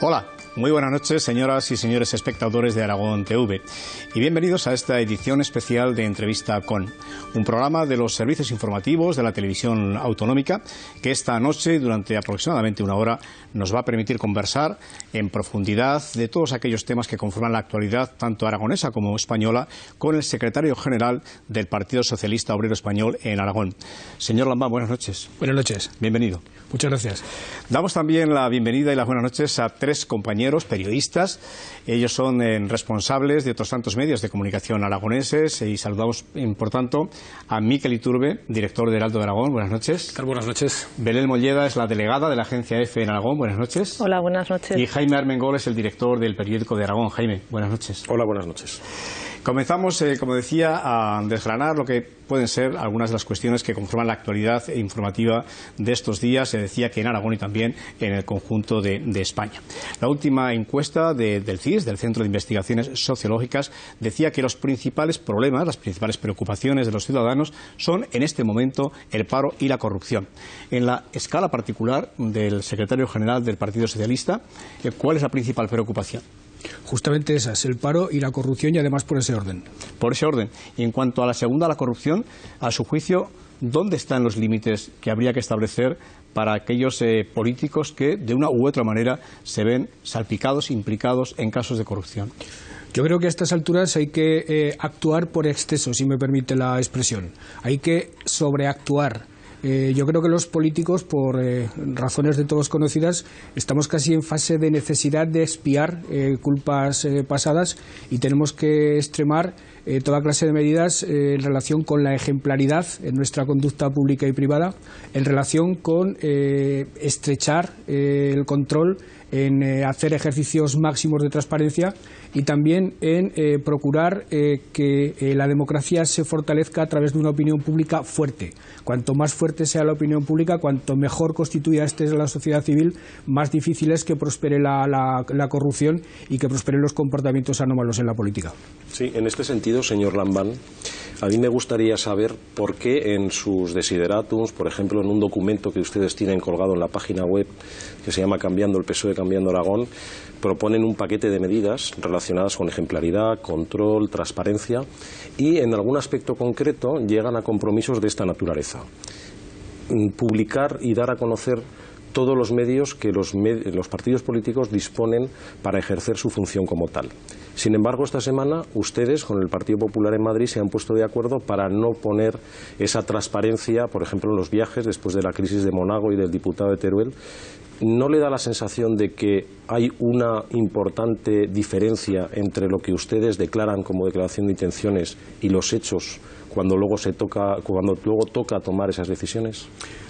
Hola, muy buenas noches, señoras y señores espectadores de Aragón TV, y bienvenidos a esta edición especial de Entrevista con, un programa de los servicios informativos de la televisión autonómica que esta noche, durante aproximadamente una hora, nos va a permitir conversar en profundidad de todos aquellos temas que conforman la actualidad, tanto aragonesa como española, con el secretario general del Partido Socialista Obrero Español en Aragón. Señor Lambán, buenas noches. Buenas noches. Bienvenido. Muchas gracias. Damos también la bienvenida y las buenas noches a tres compañeros periodistas. Ellos son responsables de otros tantos medios de comunicación aragoneses y saludamos, por tanto, a Miquel Iturbe, director de Heraldo de Aragón. Buenas noches. ¿Qué tal? Buenas noches. Belén Molleda es la delegada de la agencia EFE en Aragón. Buenas noches. Hola, buenas noches. Y Jaime Armengol es el director del periódico de Aragón. Jaime, buenas noches. Hola, buenas noches. Comenzamos, como decía, a desgranar lo que pueden ser algunas de las cuestiones que conforman la actualidad informativa de estos días. Se decía que en Aragón y también en el conjunto de España. La última encuesta del CIS, del Centro de Investigaciones Sociológicas, decía que los principales problemas, las principales preocupaciones de los ciudadanos son en este momento el paro y la corrupción. En la escala particular del secretario general del Partido Socialista, ¿cuál es la principal preocupación? Justamente esas, el paro y la corrupción, y además por ese orden. Por ese orden. Y en cuanto a la segunda, la corrupción, a su juicio, ¿dónde están los límites que habría que establecer para aquellos políticos que de una u otra manera se ven salpicados, implicados en casos de corrupción? Yo creo que a estas alturas hay que actuar por exceso, si me permite la expresión. Hay que sobreactuar. Yo creo que los políticos, por razones de todos conocidas, estamos casi en fase de necesidad de expiar culpas pasadas y tenemos que extremar toda clase de medidas en relación con la ejemplaridad en nuestra conducta pública y privada, en relación con estrechar el control, en hacer ejercicios máximos de transparencia y también en procurar que la democracia se fortalezca a través de una opinión pública fuerte. Cuanto más fuerte sea la opinión pública, cuanto mejor constituida esté la sociedad civil, más difícil es que prospere la corrupción y que prosperen los comportamientos anómalos en la política. Sí, en este sentido, señor Lambán, a mí me gustaría saber por qué en sus desiderátums, por ejemplo, en un documento que ustedes tienen colgado en la página web que se llama Cambiando el PSOE, Cambiando Aragón, proponen un paquete de medidas relacionadas con ejemplaridad, control, transparencia y en algún aspecto concreto llegan a compromisos de esta naturaleza. Publicar y dar a conocer todos los medios que los partidos políticos disponen para ejercer su función como tal. Sin embargo, esta semana ustedes, con el Partido Popular en Madrid, se han puesto de acuerdo para no poner esa transparencia, por ejemplo, en los viajes después de la crisis de Monago y del diputado de Teruel. ¿No le da la sensación de que hay una importante diferencia entre lo que ustedes declaran como declaración de intenciones y los hechos cuando luego toca tomar esas decisiones?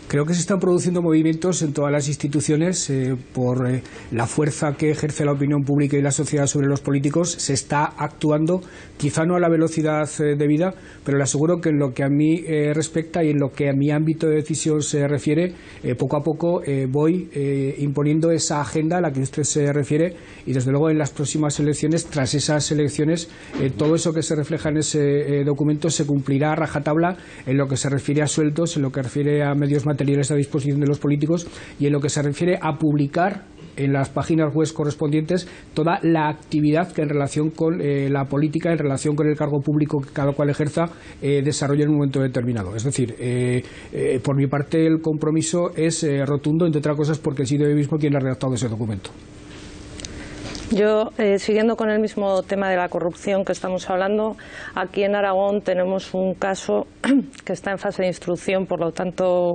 Creo que se están produciendo movimientos en todas las instituciones por la fuerza que ejerce la opinión pública y la sociedad sobre los políticos. Se está actuando, quizá no a la velocidad debida, pero le aseguro que en lo que a mí respecta y en lo que a mi ámbito de decisión se refiere, poco a poco voy imponiendo esa agenda a la que usted se refiere y desde luego en las próximas elecciones, tras esas elecciones, todo eso que se refleja en ese documento se cumplirá a rajatabla en lo que se refiere a sueldos, en lo que refiere a medios materiales a disposición de los políticos y en lo que se refiere a publicar en las páginas web correspondientes toda la actividad que en relación con la política, en relación con el cargo público que cada cual ejerza, desarrolla en un momento determinado. Es decir, por mi parte el compromiso es rotundo, entre otras cosas porque he sido yo mismo quien ha redactado ese documento. Yo, siguiendo con el mismo tema de la corrupción que estamos hablando, aquí en Aragón tenemos un caso que está en fase de instrucción, por lo tanto,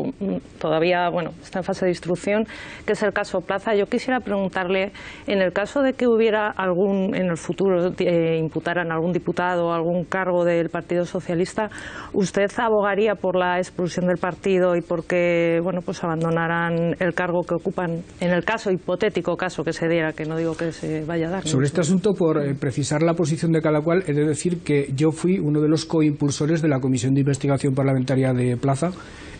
todavía, está en fase de instrucción, que es el caso Plaza. Yo quisiera preguntarle, en el caso de que hubiera en el futuro, imputaran a algún diputado o algún cargo del Partido Socialista, ¿usted abogaría por la expulsión del partido y por que, abandonaran el cargo que ocupan, en el caso hipotético caso que se diera, que no digo que se vaya a dar? Sobre este asunto, por precisar la posición de cada cual, he de decir que yo fui uno de los coimpulsores de la Comisión de Investigación Parlamentaria de Plaza.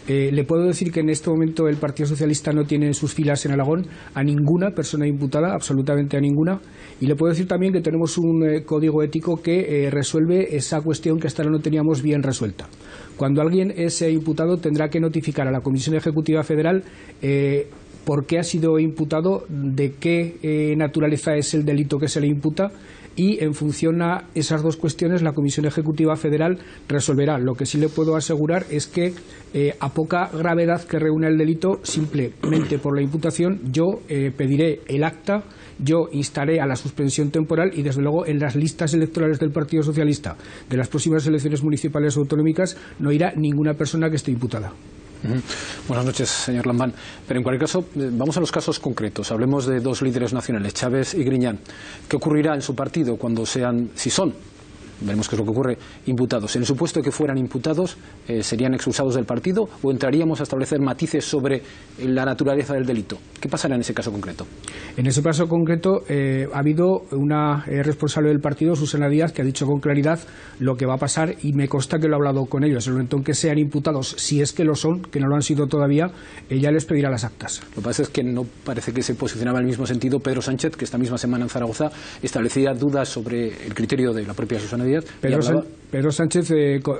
Le puedo decir que en este momento el Partido Socialista no tiene en sus filas en Aragón a ninguna persona imputada, absolutamente a ninguna, y le puedo decir también que tenemos un código ético que resuelve esa cuestión que hasta ahora no teníamos bien resuelta. Cuando alguien es imputado tendrá que notificar a la Comisión Ejecutiva Federal por qué ha sido imputado, de qué naturaleza es el delito que se le imputa, y en función a esas dos cuestiones la Comisión Ejecutiva Federal resolverá. Lo que sí le puedo asegurar es que a poca gravedad que reúna el delito, simplemente por la imputación, yo pediré el acta, yo instaré a la suspensión temporal y desde luego en las listas electorales del Partido Socialista de las próximas elecciones municipales o autonómicas no irá ninguna persona que esté imputada. Buenas noches, señor Lambán. Pero en cualquier caso, vamos a los casos concretos. Hablemos de dos líderes nacionales, Chávez y Griñán. ¿Qué ocurrirá en su partido cuando sean, si son, veremos qué es lo que ocurre, imputados? En el supuesto de que fueran imputados, ¿serían expulsados del partido o entraríamos a establecer matices sobre la naturaleza del delito? ¿Qué pasará en ese caso concreto? En ese caso concreto ha habido una responsable del partido, Susana Díaz, que ha dicho con claridad lo que va a pasar y me consta que lo ha hablado con ellos. En el momento en que sean imputados, si es que lo son, que no lo han sido todavía, ella les pedirá las actas. Lo que pasa es que no parece que se posicionaba en el mismo sentido Pedro Sánchez, que esta misma semana en Zaragoza establecía dudas sobre el criterio de la propia Susana Díaz. Pedro Sánchez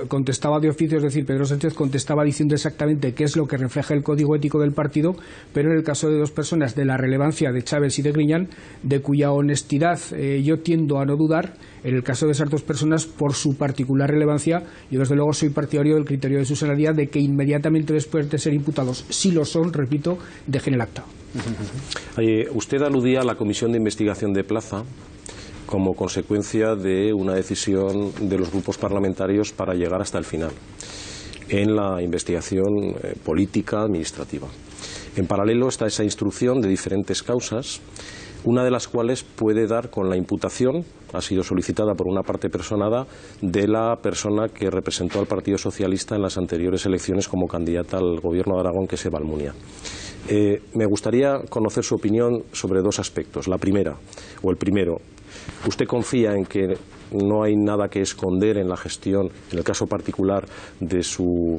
contestaba de oficio, es decir, Pedro Sánchez contestaba diciendo exactamente qué es lo que refleja el código ético del partido, pero en el caso de dos personas de la relevancia de Chávez y de Griñán, de cuya honestidad yo tiendo a no dudar, en el caso de esas dos personas, por su particular relevancia, yo desde luego soy partidario del criterio de Susana Díaz de que inmediatamente después de ser imputados, si lo son, repito, dejen el acta. Usted aludía a la comisión de investigación de Plaza como consecuencia de una decisión de los grupos parlamentarios para llegar hasta el final en la investigación política administrativa. En paralelo está esa instrucción de diferentes causas, una de las cuales puede dar con la imputación, ha sido solicitada por una parte personada, de la persona que representó al Partido Socialista en las anteriores elecciones como candidata al Gobierno de Aragón, que es Eva Almunia. Me gustaría conocer su opinión sobre dos aspectos. La primera, o el primero, ¿usted confía en que no hay nada que esconder en la gestión, en el caso particular de su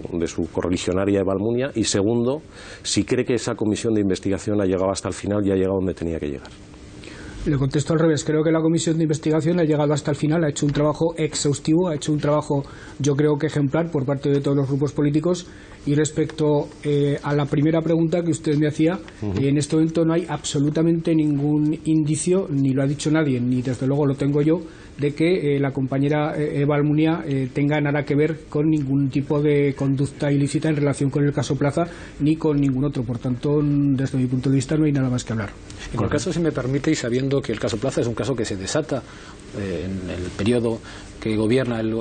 correligionaria Eva Almunia? Y segundo, si cree que esa comisión de investigación ha llegado hasta el final y ha llegado donde tenía que llegar. Le contesto al revés. Creo que la comisión de investigación ha llegado hasta el final, ha hecho un trabajo exhaustivo, ha hecho un trabajo, yo creo que ejemplar, por parte de todos los grupos políticos. Y respecto a la primera pregunta que usted me hacía, en este momento no hay absolutamente ningún indicio, ni lo ha dicho nadie, ni desde luego lo tengo yo, de que la compañera Eva Almunia tenga nada que ver con ningún tipo de conducta ilícita en relación con el caso Plaza, ni con ningún otro. Por tanto, desde mi punto de vista, no hay nada más que hablar. En cualquier caso, si me permite, y sabiendo que el caso Plaza es un caso que se desata en el periodo que gobierna el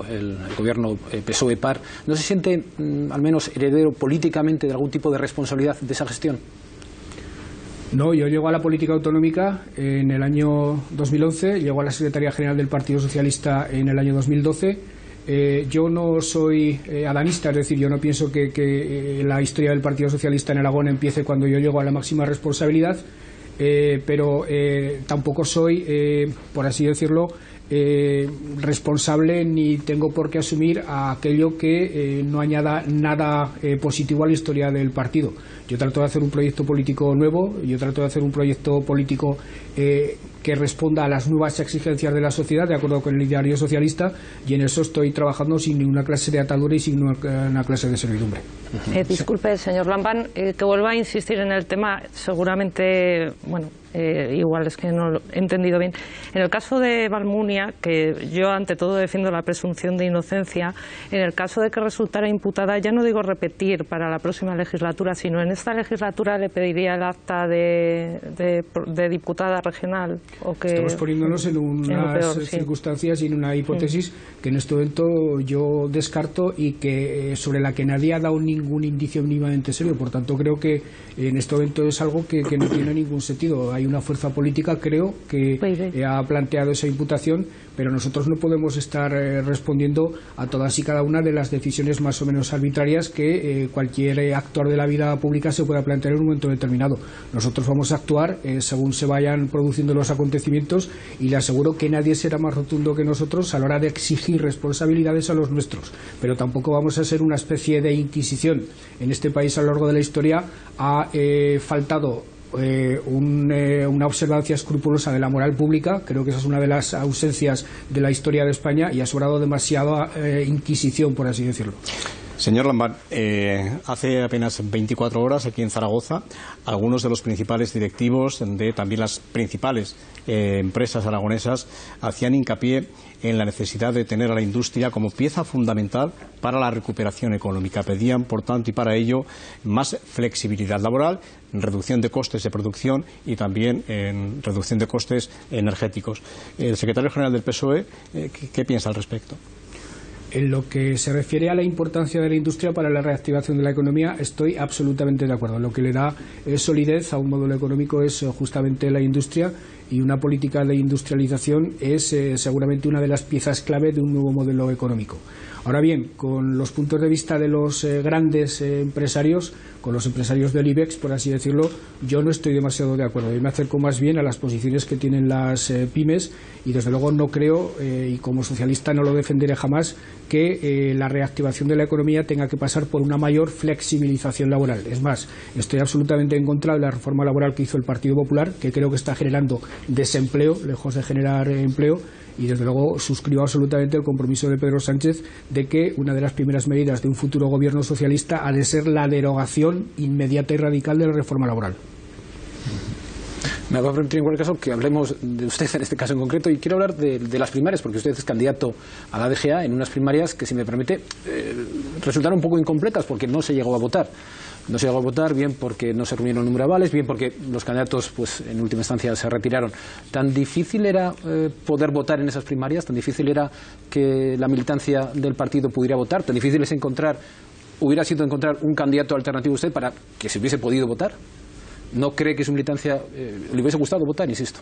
gobierno PSOE-PAR, ¿no se siente al menos heredero políticamente de algún tipo de responsabilidad de esa gestión? No, yo llego a la política autonómica en el año 2011, llego a la Secretaría General del Partido Socialista en el año 2012. Yo no soy adanista, es decir, yo no pienso que la historia del Partido Socialista en Aragón empiece cuando yo llego a la máxima responsabilidad, pero tampoco soy, por así decirlo, responsable ni tengo por qué asumir a aquello que no añada nada positivo a la historia del partido. Yo trato de hacer un proyecto político nuevo, yo trato de hacer un proyecto político que responda a las nuevas exigencias de la sociedad, de acuerdo con el ideario socialista, y en eso estoy trabajando sin ninguna clase de atadura y sin una clase de servidumbre. Disculpe, señor Lambán, que vuelva a insistir en el tema, seguramente, bueno, igual es que no lo he entendido bien. En el caso de Eva Almunia, que yo ante todo defiendo la presunción de inocencia, en el caso de que resultara imputada, ya no digo repetir para la próxima legislatura, sino en esta legislatura le pediría el acta de diputada regional. ¿O que, estamos poniéndonos en unas circunstancias y en una hipótesis que en este momento yo descarto y que sobre la que nadie ha dado ningún indicio mínimamente serio. Por tanto, creo que en este momento es algo que no tiene ningún sentido. Hay una fuerza política, creo, que ha planteado esa imputación, pero nosotros no podemos estar respondiendo a todas y cada una de las decisiones más o menos arbitrarias que cualquier actor de la vida pública se pueda plantear en un momento determinado. Nosotros vamos a actuar según se vayan produciendo los acontecimientos y le aseguro que nadie será más rotundo que nosotros a la hora de exigir responsabilidades a los nuestros, pero tampoco vamos a ser una especie de inquisición. En este país a lo largo de la historia ha faltado una observancia escrupulosa de la moral pública. Creo que esa es una de las ausencias de la historia de España y ha sobrado demasiada inquisición, por así decirlo. Señor Lambán, hace apenas 24 horas aquí en Zaragoza, algunos de los principales directivos de también las principales empresas aragonesas hacían hincapié en la necesidad de tener a la industria como pieza fundamental para la recuperación económica. Pedían, por tanto, y para ello, más flexibilidad laboral, reducción de costes de producción y también reducción de costes energéticos. El secretario general del PSOE, ¿qué piensa al respecto? En lo que se refiere a la importancia de la industria para la reactivación de la economía, estoy absolutamente de acuerdo. Lo que le da solidez a un modelo económico es justamente la industria, y una política de industrialización es seguramente una de las piezas clave de un nuevo modelo económico. Ahora bien, con los puntos de vista de los grandes empresarios, con los empresarios del IBEX, por así decirlo, yo no estoy demasiado de acuerdo. Yo me acerco más bien a las posiciones que tienen las pymes, y desde luego no creo, y como socialista no lo defenderé jamás, que la reactivación de la economía tenga que pasar por una mayor flexibilización laboral. Es más, estoy absolutamente en contra de la reforma laboral que hizo el Partido Popular, que creo que está generando desempleo, lejos de generar empleo. Y desde luego suscribo absolutamente el compromiso de Pedro Sánchez de que una de las primeras medidas de un futuro gobierno socialista ha de ser la derogación inmediata y radical de la reforma laboral. Me va a permitir en cualquier caso que hablemos de usted en este caso en concreto, y quiero hablar de las primarias, porque usted es candidato a la DGA en unas primarias que, si me permite, resultaron un poco incompletas porque no se llegó a votar. No se llegó a votar, bien porque no se reunieron el número de avales, bien porque los candidatos, pues en última instancia, se retiraron. ¿Tan difícil era poder votar en esas primarias? ¿Tan difícil era que la militancia del partido pudiera votar? ¿Tan difícil es hubiera sido encontrar un candidato alternativo a usted para que se hubiese podido votar? ¿No cree que su militancia le hubiese gustado votar, insisto?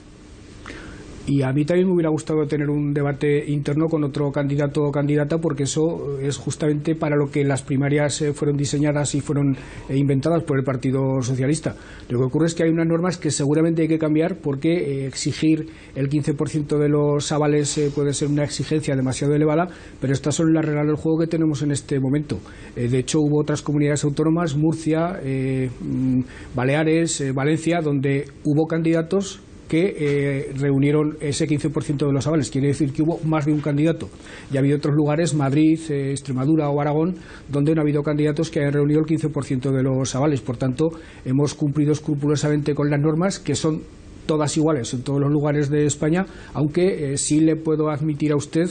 Y a mí también me hubiera gustado tener un debate interno con otro candidato o candidata, porque eso es justamente para lo que las primarias fueron diseñadas y fueron inventadas por el Partido Socialista. Lo que ocurre es que hay unas normas que seguramente hay que cambiar, porque exigir el 15% de los avales puede ser una exigencia demasiado elevada, pero estas son las reglas del juego que tenemos en este momento. De hecho, hubo otras comunidades autónomas, Murcia, Baleares, Valencia, donde hubo candidatos que reunieron ese 15% de los avales. Quiere decir que hubo más de un candidato. Y ha habido otros lugares, Madrid, Extremadura o Aragón, donde no ha habido candidatos que hayan reunido el 15% de los avales. Por tanto, hemos cumplido escrupulosamente con las normas, que son todas iguales en todos los lugares de España, aunque sí le puedo admitir a usted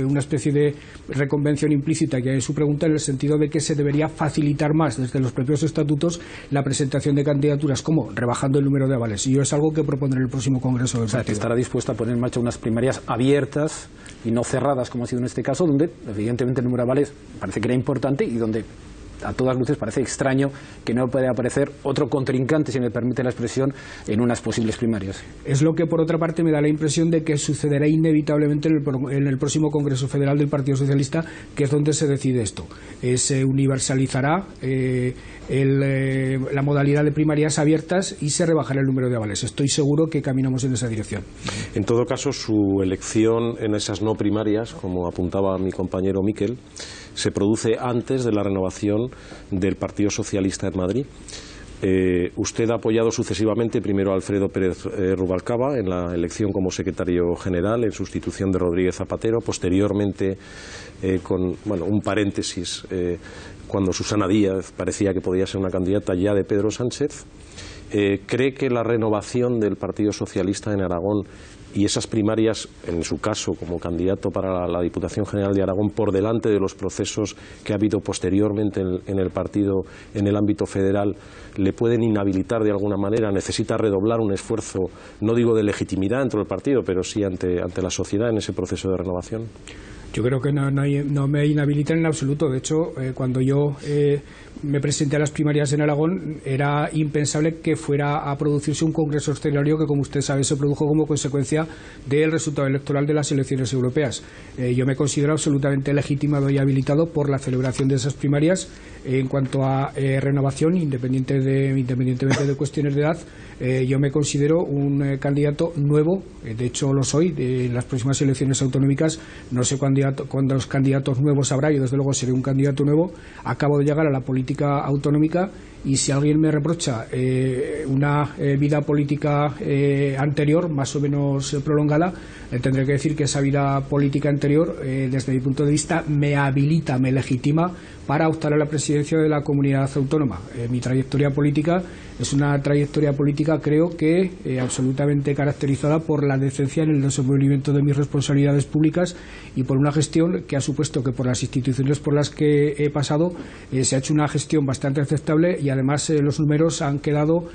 una especie de reconvención implícita que hay en su pregunta, en el sentido de que se debería facilitar más desde los propios estatutos la presentación de candidaturas, como rebajando el número de avales. Y yo es algo que propondré en el próximo Congreso del Partido. Que estará dispuesta a poner en marcha unas primarias abiertas y no cerradas, como ha sido en este caso, donde evidentemente el número de avales parece que era importante y donde a todas luces parece extraño que no pueda aparecer otro contrincante, si me permite la expresión, en unas posibles primarias. Es lo que, por otra parte, me da la impresión de que sucederá inevitablemente en el próximo Congreso Federal del Partido Socialista, que es donde se decide esto. Se universalizará la modalidad de primarias abiertas y se rebajará el número de avales. Estoy seguro que caminamos en esa dirección. En todo caso, su elección en esas no primarias, como apuntaba mi compañero Miquel, se produce antes de la renovación del Partido Socialista en Madrid. Usted ha apoyado sucesivamente primero a Alfredo Pérez Rubalcaba en la elección como secretario general en sustitución de Rodríguez Zapatero, posteriormente con un paréntesis cuando Susana Díaz parecía que podía ser una candidata ya de Pedro Sánchez. ¿Cree que la renovación del Partido Socialista en Aragón y esas primarias, en su caso como candidato para la Diputación General de Aragón, por delante de los procesos que ha habido posteriormente en el partido en el ámbito federal, le pueden inhabilitar de alguna manera? ¿Necesita redoblar un esfuerzo, no digo de legitimidad dentro del partido, pero sí ante la sociedad en ese proceso de renovación? Yo creo que no me inhabilitan en absoluto. De hecho, cuando yo me presenté a las primarias en Aragón, era impensable que fuera a producirse un congreso extraordinario que, como usted sabe, se produjo como consecuencia del resultado electoral de las elecciones europeas. Yo me considero absolutamente legitimado y habilitado por la celebración de esas primarias. En cuanto a renovación, independientemente de cuestiones de edad, yo me considero un candidato nuevo. De hecho, lo soy. En las próximas elecciones autonómicas no sé cuándo cuántos candidatos nuevos habrá. Yo desde luego seré un candidato nuevo. Acabo de llegar a la política autonómica y si alguien me reprocha una vida política anterior, más o menos prolongada, tendré que decir que esa vida política anterior, desde mi punto de vista, me habilita, me legitima para optar a la presidencia de la comunidad autónoma. Mi trayectoria política es una trayectoria política, creo que absolutamente caracterizada por la decencia en el desenvolvimiento de mis responsabilidades públicas y por una gestión que ha supuesto que por las instituciones por las que he pasado se ha hecho una gestión bastante aceptable y además los números han quedado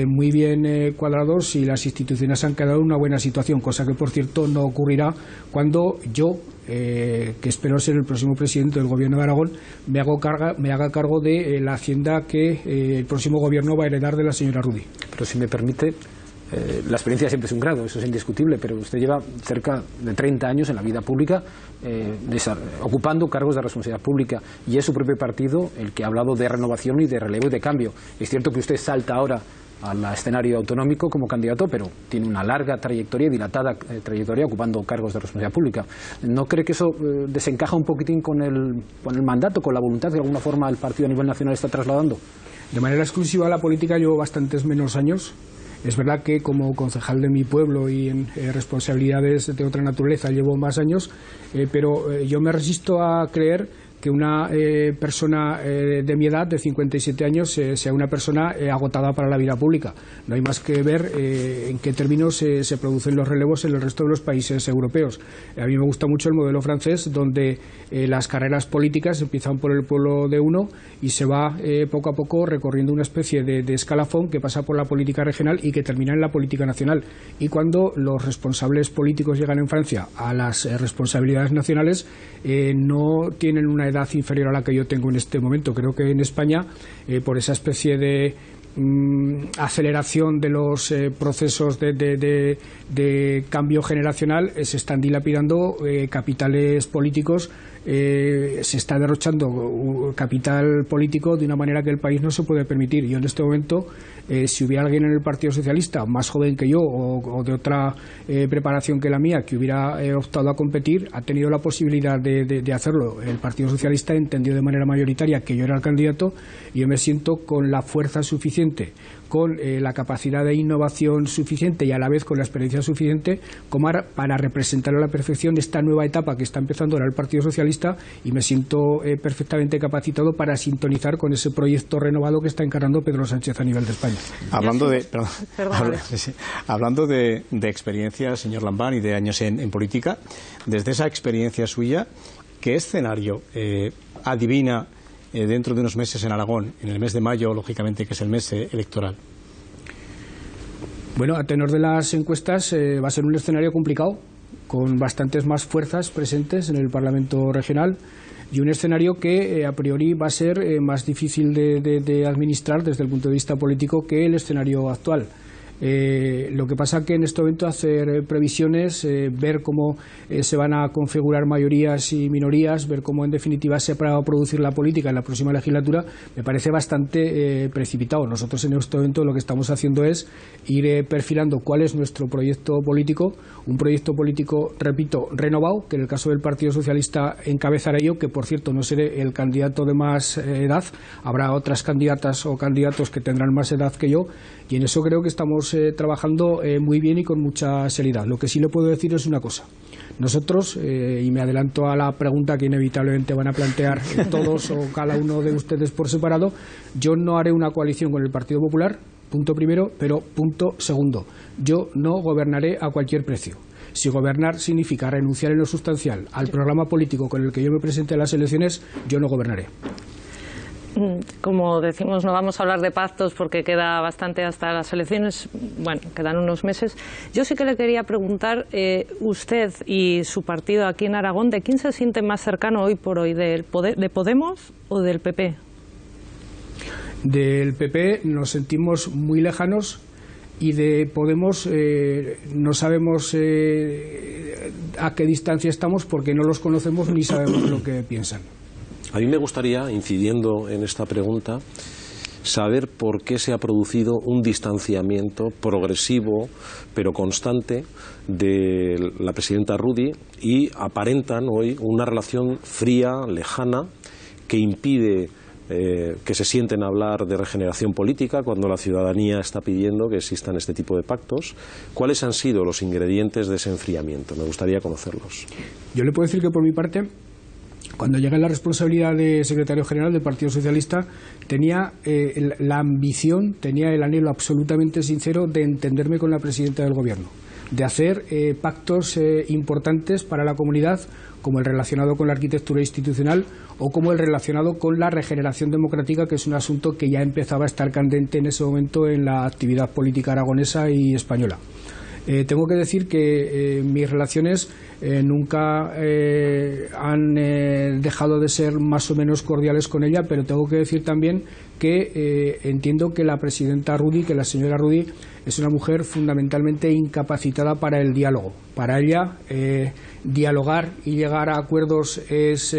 muy bien cuadrados y las instituciones han quedado en una buena situación, cosa que por cierto no ocurrirá cuando yo, que espero ser el próximo presidente del Gobierno de Aragón, me haga cargo de la hacienda que el próximo Gobierno va a heredar de la señora Rudy. Pero si me permite, la experiencia siempre es un grado, eso es indiscutible, pero usted lleva cerca de 30 años en la vida pública ocupando cargos de responsabilidad pública y es su propio partido el que ha hablado de renovación y de relevo y de cambio. Es cierto que usted salta ahora al escenario autonómico como candidato, pero tiene una larga trayectoria y dilatada trayectoria ocupando cargos de responsabilidad pública. ¿No cree que eso desencaja un poquitín con el mandato, con la voluntad que de alguna forma el partido a nivel nacional está trasladando? De manera exclusiva a la política llevo bastantes menos años. Es verdad que como concejal de mi pueblo y en responsabilidades de otra naturaleza llevo más años, pero yo me resisto a creer que una persona de mi edad, de 57 años, sea una persona agotada para la vida pública. No hay más que ver en qué términos se producen los relevos en el resto de los países europeos. A mí me gusta mucho el modelo francés, donde las carreras políticas empiezan por el pueblo de uno y se va poco a poco recorriendo una especie de escalafón que pasa por la política regional y que termina en la política nacional. Y cuando los responsables políticos llegan en Francia a las responsabilidades nacionales, no tienen una edad inferior a la que yo tengo en este momento. Creo que en España, por esa especie de aceleración de los procesos de cambio generacional, se están dilapidando capitales políticos, se está derrochando capital político de una manera que el país no se puede permitir. Yo en este momento, si hubiera alguien en el Partido Socialista más joven que yo o de otra preparación que la mía que hubiera optado a competir, ha tenido la posibilidad de hacerlo. El Partido Socialista entendió de manera mayoritaria que yo era el candidato y yo me siento con la fuerza suficiente, con la capacidad de innovación suficiente y a la vez con la experiencia suficiente como para representar a la perfección esta nueva etapa que está empezando ahora el Partido Socialista, y me siento perfectamente capacitado para sintonizar con ese proyecto renovado que está encarando Pedro Sánchez a nivel de España. Hablando de experiencia, señor Lambán, y de años en política, desde esa experiencia suya, ¿qué escenario adivina dentro de unos meses en Aragón, en el mes de mayo, lógicamente, que es el mes electoral? Bueno, a tenor de las encuestas va a ser un escenario complicado, con bastantes más fuerzas presentes en el Parlamento regional y un escenario que a priori va a ser más difícil de administrar desde el punto de vista político que el escenario actual. Lo que pasa que en este momento hacer previsiones, ver cómo se van a configurar mayorías y minorías, ver cómo en definitiva se va a producir la política en la próxima legislatura, me parece bastante precipitado. Nosotros en este momento lo que estamos haciendo es ir perfilando cuál es nuestro proyecto político, un proyecto político, repito, renovado, que en el caso del Partido Socialista encabezaré yo, que por cierto no seré el candidato de más edad, habrá otras candidatas o candidatos que tendrán más edad que yo, y en eso creo que estamos trabajando muy bien y con mucha seriedad. Lo que sí le puedo decir es una cosa. Nosotros, y me adelanto a la pregunta que inevitablemente van a plantear todos o cada uno de ustedes por separado, yo no haré una coalición con el Partido Popular, punto primero, pero punto segundo. Yo no gobernaré a cualquier precio. Si gobernar significa renunciar en lo sustancial al programa político con el que yo me presenté a las elecciones, yo no gobernaré. Como decimos, no vamos a hablar de pactos porque queda bastante hasta las elecciones, bueno, quedan unos meses. Yo sí que le quería preguntar, usted y su partido aquí en Aragón, ¿de quién se siente más cercano hoy por hoy? ¿De Podemos o del PP? Del PP nos sentimos muy lejanos y de Podemos no sabemos a qué distancia estamos porque no los conocemos ni sabemos lo que piensan. A mí me gustaría, incidiendo en esta pregunta, saber por qué se ha producido un distanciamiento progresivo pero constante de la presidenta Rudy y aparentan hoy una relación fría, lejana, que impide que se sienten a hablar de regeneración política cuando la ciudadanía está pidiendo que existan este tipo de pactos. ¿Cuáles han sido los ingredientes de ese enfriamiento? Me gustaría conocerlos. Yo le puedo decir que por mi parte, cuando llegué a la responsabilidad de secretario general del Partido Socialista, tenía la ambición, tenía el anhelo absolutamente sincero de entenderme con la presidenta del Gobierno, de hacer pactos importantes para la comunidad, como el relacionado con la arquitectura institucional o como el relacionado con la regeneración democrática, que es un asunto que ya empezaba a estar candente en ese momento en la actividad política aragonesa y española. Tengo que decir que mis relaciones nunca han dejado de ser más o menos cordiales con ella, pero tengo que decir también que entiendo que la presidenta Rudy, que la señora Rudy, es una mujer fundamentalmente incapacitada para el diálogo. Para ella, dialogar y llegar a acuerdos es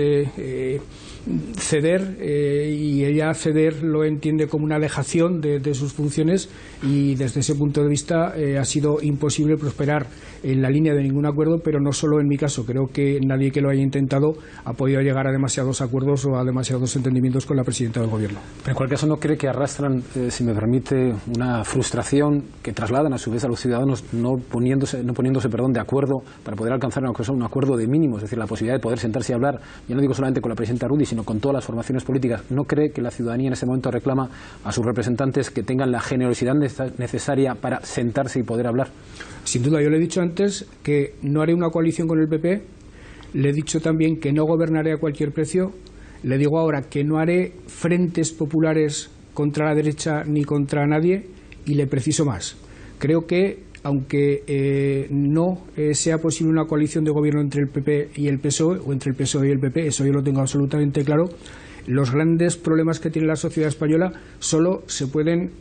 ceder, y ella ceder lo entiende como una dejación de sus funciones, y desde ese punto de vista ha sido imposible prosperar en la línea de ningún acuerdo, pero no solo en mi caso. Creo que nadie que lo haya intentado ha podido llegar a demasiados acuerdos o a demasiados entendimientos con la presidenta del Gobierno. Pero en cualquier caso, ¿no cree que arrastran, si me permite, una frustración que trasladan a su vez a los ciudadanos no poniéndose de acuerdo para poder alcanzar un acuerdo de mínimos? Es decir, la posibilidad de poder sentarse y hablar, yo no digo solamente con la presidenta Rudy, sino con todas las formaciones políticas. ¿No cree que la ciudadanía en ese momento reclama a sus representantes que tengan la generosidad necesaria para sentarse y poder hablar? Sin duda, yo le he dicho antes que no haré una coalición con el PP, le he dicho también que no gobernaré a cualquier precio, le digo ahora que no haré frentes populares contra la derecha ni contra nadie, y le preciso más. Creo que aunque no sea posible una coalición de gobierno entre el PP y el PSOE, o entre el PSOE y el PP, eso yo lo tengo absolutamente claro, los grandes problemas que tiene la sociedad española solo se pueden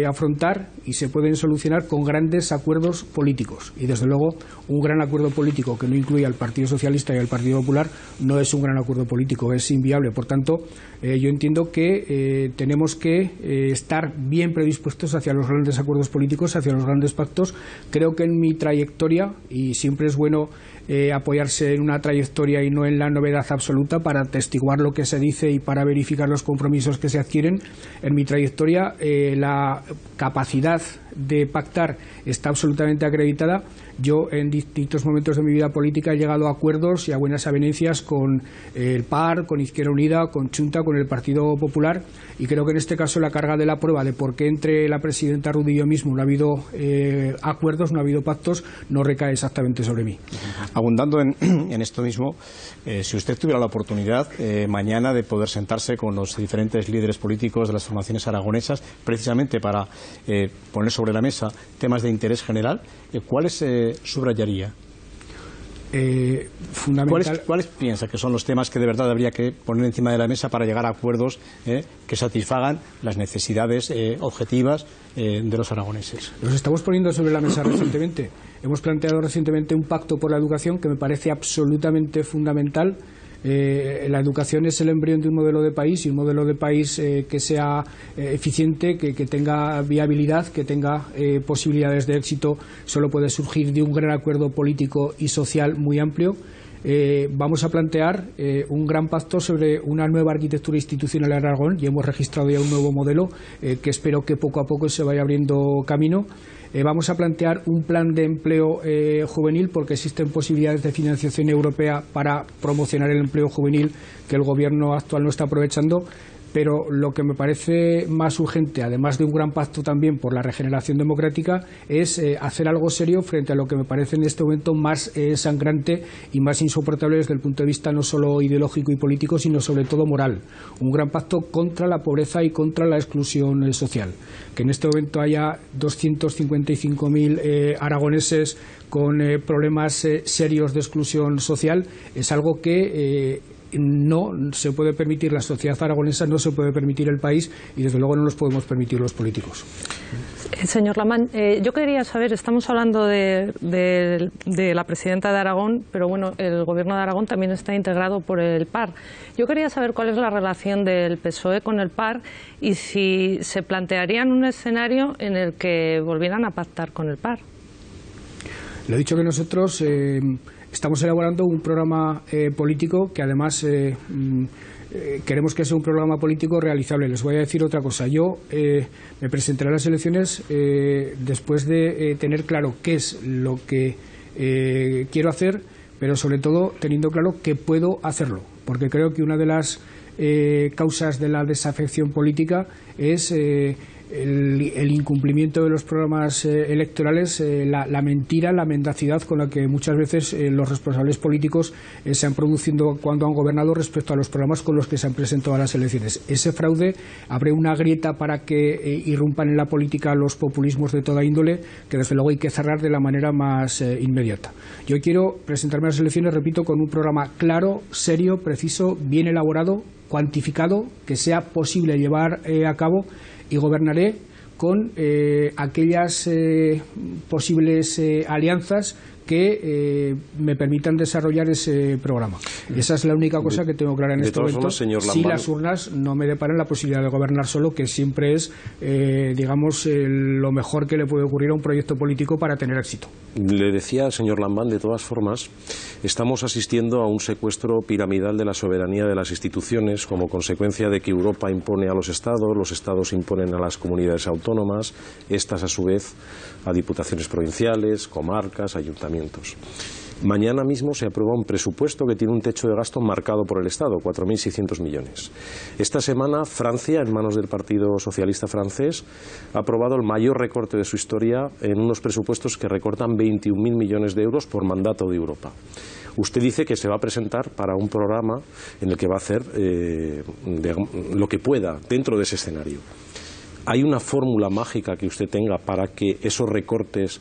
afrontar y se pueden solucionar con grandes acuerdos políticos. Y desde luego un gran acuerdo político que no incluya al Partido Socialista y al Partido Popular no es un gran acuerdo político, es inviable. Por tanto, yo entiendo que tenemos que estar bien predispuestos hacia los grandes acuerdos políticos, hacia los grandes pactos. Creo que en mi trayectoria, y siempre es bueno apoyarse en una trayectoria y no en la novedad absoluta para atestiguar lo que se dice y para verificar los compromisos que se adquieren, en mi trayectoria la capacidad de pactar está absolutamente acreditada. Yo en distintos momentos de mi vida política he llegado a acuerdos y a buenas avenencias con el PAR, con Izquierda Unida, con Chunta, con el Partido Popular, y creo que en este caso la carga de la prueba de por qué entre la presidenta Rudy y yo mismo no ha habido acuerdos, no ha habido pactos, no recae exactamente sobre mí. Abundando en esto mismo, si usted tuviera la oportunidad mañana de poder sentarse con los diferentes líderes políticos de las formaciones aragonesas, precisamente para poner sobre la mesa temas de interés general, ¿cuáles subrayaría? Fundamental. ¿Cuáles piensa que son los temas que de verdad habría que poner encima de la mesa para llegar a acuerdos que satisfagan las necesidades objetivas de los aragoneses? Los estamos poniendo sobre la mesa recientemente. Hemos planteado recientemente un pacto por la educación que me parece absolutamente fundamental. La educación es el embrión de un modelo de país, y un modelo de país que sea eficiente, que tenga viabilidad, que tenga posibilidades de éxito, solo puede surgir de un gran acuerdo político y social muy amplio. Vamos a plantear un gran pacto sobre una nueva arquitectura institucional en Aragón, y hemos registrado ya un nuevo modelo que espero que poco a poco se vaya abriendo camino. Vamos a plantear un plan de empleo juvenil, porque existen posibilidades de financiación europea para promocionar el empleo juvenil que el Gobierno actual no está aprovechando. Pero lo que me parece más urgente, además de un gran pacto también por la regeneración democrática, es hacer algo serio frente a lo que me parece en este momento más sangrante y más insoportable desde el punto de vista no solo ideológico y político, sino sobre todo moral. Un gran pacto contra la pobreza y contra la exclusión social. Que en este momento haya 255.000 aragoneses con problemas serios de exclusión social es algo que no se puede permitir la sociedad aragonesa, no se puede permitir el país, y desde luego no nos podemos permitir los políticos. Señor Lamán, yo quería saber, estamos hablando de la presidenta de Aragón, pero bueno, el gobierno de Aragón también está integrado por el PAR. Yo quería saber cuál es la relación del PSOE con el PAR y si se plantearían un escenario en el que volvieran a pactar con el PAR. Le he dicho que nosotros estamos elaborando un programa político que además queremos que sea un programa político realizable. Les voy a decir otra cosa. Yo me presentaré a las elecciones después de tener claro qué es lo que quiero hacer, pero sobre todo teniendo claro que puedo hacerlo, porque creo que una de las causas de la desafección política es el incumplimiento de los programas electorales, la mentira, la mendacidad con la que muchas veces los responsables políticos se han producido cuando han gobernado respecto a los programas con los que se han presentado a las elecciones. Ese fraude abre una grieta para que irrumpan en la política los populismos de toda índole, que desde luego hay que cerrar de la manera más inmediata. Yo quiero presentarme a las elecciones, repito, con un programa claro, serio, preciso, bien elaborado, cuantificado, que sea posible llevar a cabo, y gobernaré con aquellas posibles alianzas que me permitan desarrollar ese programa. Esa es la única cosa que tengo clara en este momento. Si las urnas no me deparan la posibilidad de gobernar solo, que siempre es, digamos, lo mejor que le puede ocurrir a un proyecto político para tener éxito. Le decía, señor Lambán, de todas formas, estamos asistiendo a un secuestro piramidal de la soberanía de las instituciones como consecuencia de que Europa impone a los Estados imponen a las comunidades autónomas, estas a su vez a diputaciones provinciales, comarcas, ayuntamientos. Mañana mismo se aprueba un presupuesto que tiene un techo de gasto marcado por el Estado, 4.600 millones. Esta semana Francia, en manos del Partido Socialista francés, ha aprobado el mayor recorte de su historia en unos presupuestos que recortan 21.000 millones de euros por mandato de Europa. Usted dice que se va a presentar para un programa en el que va a hacer lo que pueda dentro de ese escenario. ¿Hay una fórmula mágica que usted tenga para que esos recortes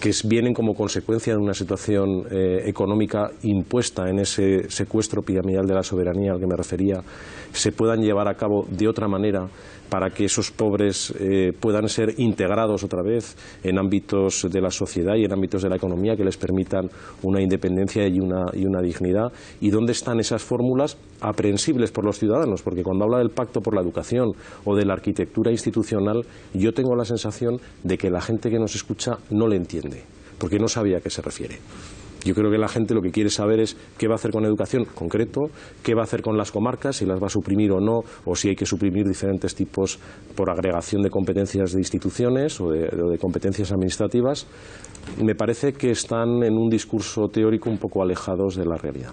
que vienen como consecuencia de una situación económica impuesta en ese secuestro piramidal de la soberanía al que me refería, se puedan llevar a cabo de otra manera para que esos pobres puedan ser integrados otra vez en ámbitos de la sociedad y en ámbitos de la economía que les permitan una independencia y una dignidad? ¿Y dónde están esas fórmulas aprehensibles por los ciudadanos? Porque cuando habla del pacto por la educación o de la arquitectura institucional, yo tengo la sensación de que la gente que nos escucha no le entiende, porque no sabe a qué se refiere. Yo creo que la gente lo que quiere saber es qué va a hacer con educación concreto, qué va a hacer con las comarcas, si las va a suprimir o no, o si hay que suprimir diferentes tipos por agregación de competencias de instituciones o de competencias administrativas. Me parece que están en un discurso teórico un poco alejados de la realidad.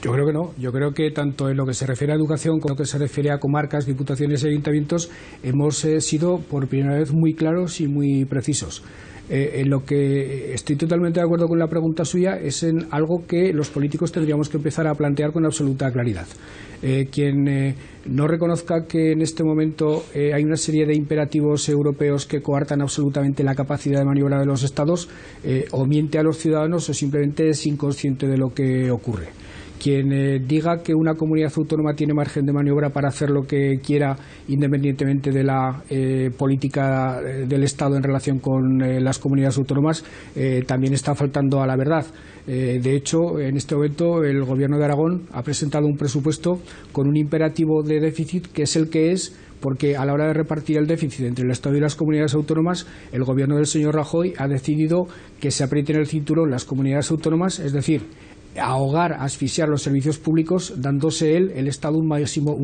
Yo creo que no. Yo creo que tanto en lo que se refiere a educación como en lo que se refiere a comarcas, diputaciones y ayuntamientos hemos sido por primera vez muy claros y muy precisos. En lo que estoy totalmente de acuerdo con la pregunta suya es en algo que los políticos tendríamos que empezar a plantear con absoluta claridad. Quien no reconozca que en este momento hay una serie de imperativos europeos que coartan absolutamente la capacidad de maniobra de los Estados, o miente a los ciudadanos o simplemente es inconsciente de lo que ocurre. Quien diga que una comunidad autónoma tiene margen de maniobra para hacer lo que quiera independientemente de la política del Estado en relación con las comunidades autónomas también está faltando a la verdad. De hecho, en este momento el Gobierno de Aragón ha presentado un presupuesto con un imperativo de déficit que es el que es, porque a la hora de repartir el déficit entre el Estado y las comunidades autónomas, el Gobierno del señor Rajoy ha decidido que se aprieten el cinturón las comunidades autónomas, es decir, ahogar, asfixiar los servicios públicos, dándose el Estado un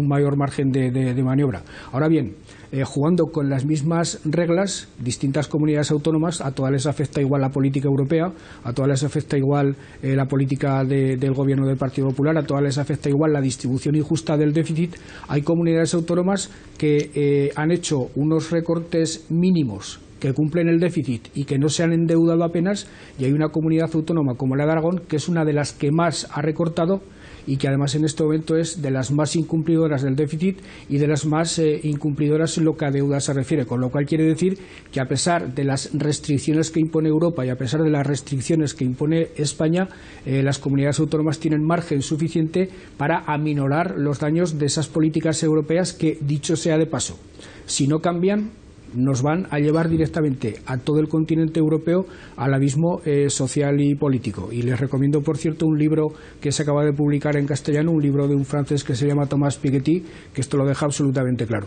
mayor margen de maniobra. Ahora bien, jugando con las mismas reglas, distintas comunidades autónomas, a todas les afecta igual la política europea, a todas les afecta igual la política del gobierno del Partido Popular, a todas les afecta igual la distribución injusta del déficit. Hay comunidades autónomas que han hecho unos recortes mínimos que cumplen el déficit y que no se han endeudado apenas, y hay una comunidad autónoma como la de Aragón, que es una de las que más ha recortado y que además en este momento es de las más incumplidoras del déficit y de las más incumplidoras en lo que a deuda se refiere, con lo cual quiere decir que a pesar de las restricciones que impone Europa y a pesar de las restricciones que impone España, las comunidades autónomas tienen margen suficiente para aminorar los daños de esas políticas europeas que, dicho sea de paso, si no cambian, nos van a llevar directamente a todo el continente europeo al abismo social y político. Y les recomiendo, por cierto, un libro que se acaba de publicar en castellano, un libro de un francés que se llama Thomas Piketty, que esto lo deja absolutamente claro.